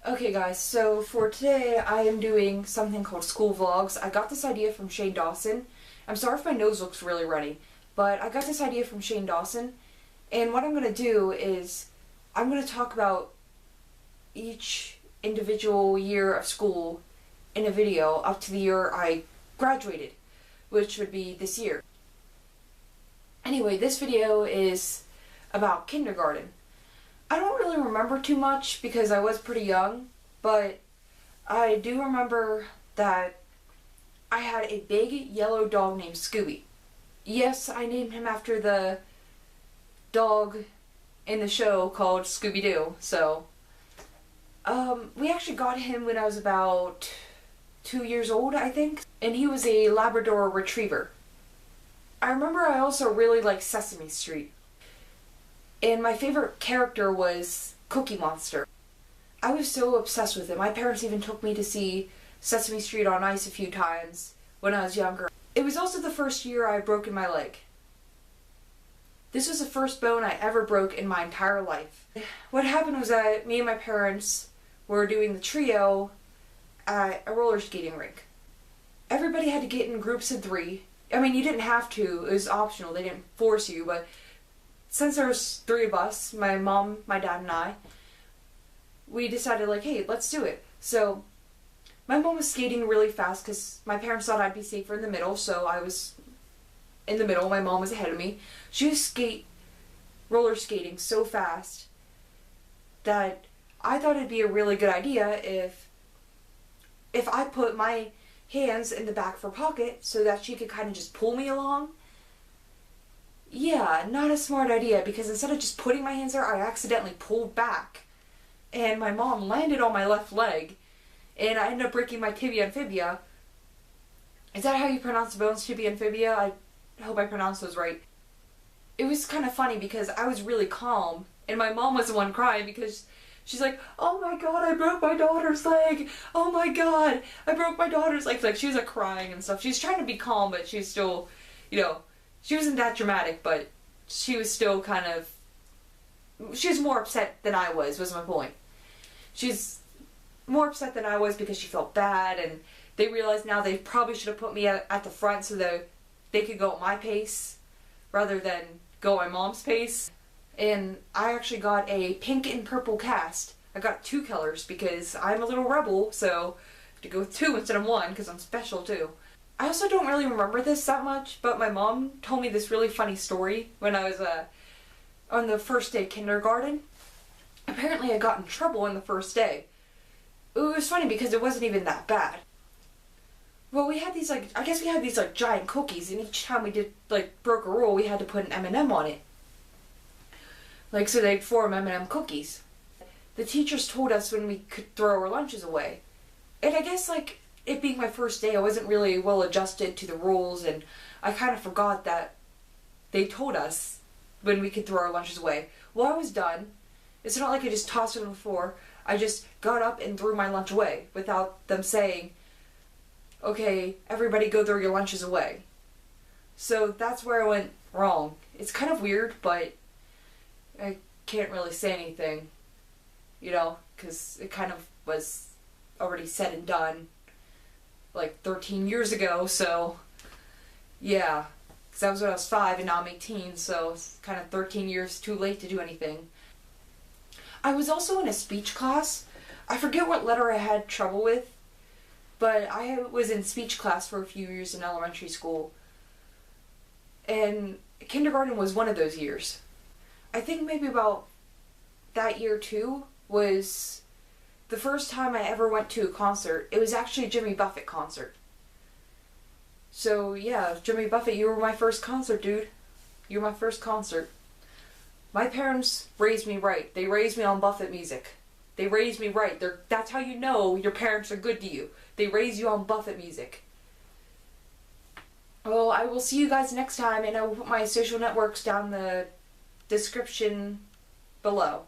Okay guys, so for today I am doing something called school vlogs. I got this idea from Shane Dawson. I'm sorry if my nose looks really runny, but I got this idea from Shane Dawson, and what I'm going to do is I'm going to talk about each individual year of school in a video up to the year I graduated, which would be this year. Anyway, this video is about kindergarten. I don't really remember too much because I was pretty young, but I do remember that I had a big yellow dog named Scooby. Yes, I named him after the dog in the show called Scooby-Doo. So, we actually got him when I was about 2 years old, I think, and he was a Labrador Retriever. I remember I also really liked Sesame Street. And my favorite character was Cookie Monster. I was so obsessed with it. My parents even took me to see Sesame Street on Ice a few times when I was younger. It was also the first year I had broken my leg. This was the first bone I ever broke in my entire life. What happened was that me and my parents were doing the trio at a roller skating rink. Everybody had to get in groups of 3. I mean, you didn't have to. It was optional. They didn't force you, but since there was 3 of us, my mom, my dad, and I, we decided, like, hey, let's do it. So, my mom was skating really fast because my parents thought I'd be safer in the middle, so I was in the middle. My mom was ahead of me. She was roller skating so fast that I thought it'd be a really good idea if I put my hands in the back of her pocket so that she could kind of just pull me along. Yeah, not a smart idea, because instead of just putting my hands there, I accidentally pulled back. And my mom landed on my left leg, and I ended up breaking my tibia and fibia. Is that how you pronounce the bones, tibia and fibia? I hope I pronounced those right. It was kind of funny because I was really calm, and my mom was the one crying because she's like, oh my god, I broke my daughter's leg! Oh my god, I broke my daughter's leg! Like, she was like crying and stuff. She was trying to be calm, but she was still, she wasn't that dramatic, but she was still kind of, she was more upset than I was my point. She's more upset than I was because she felt bad, and they realized now they probably should have put me at the front so that they could go at my pace rather than go at my mom's pace. And I actually got a pink and purple cast. I got 2 colors because I'm a little rebel, so I have to go with 2 instead of 1 because I'm special too. I also don't really remember this that much, but my mom told me this really funny story when I was on the first day of kindergarten. Apparently I got in trouble on the first day. It was funny because it wasn't even that bad. Well, we had these I guess we had these giant cookies, and each time we did broke a rule, we had to put an M&M on it. So they'd form M&M cookies. The teachers told us when we could throw our lunches away. And I guess it being my first day, I wasn't really well adjusted to the rules, and I kind of forgot that they told us when we could throw our lunches away. Well, I was done. It's not like I just tossed it on the floor. I just got up and threw my lunch away without them saying, okay, everybody go throw your lunches away. So that's where I went wrong. It's kind of weird, but I can't really say anything, because it kind of was already said and done 13 years ago, so yeah, because that was when I was 5 and now I'm 18, so it's kind of 13 years too late to do anything. I was also in a speech class. I forget what letter I had trouble with, but I was in speech class for a few years in elementary school, and kindergarten was one of those years. I think maybe about that year too was the first time I ever went to a concert. It was actually a Jimmy Buffett concert. So yeah, Jimmy Buffett, you were my first concert, dude. You were my first concert. My parents raised me right. They raised me on Buffett music. They raised me right. That's how you know your parents are good to you. They raise you on Buffett music. Well, I will see you guys next time, and I will put my social networks down in the description below.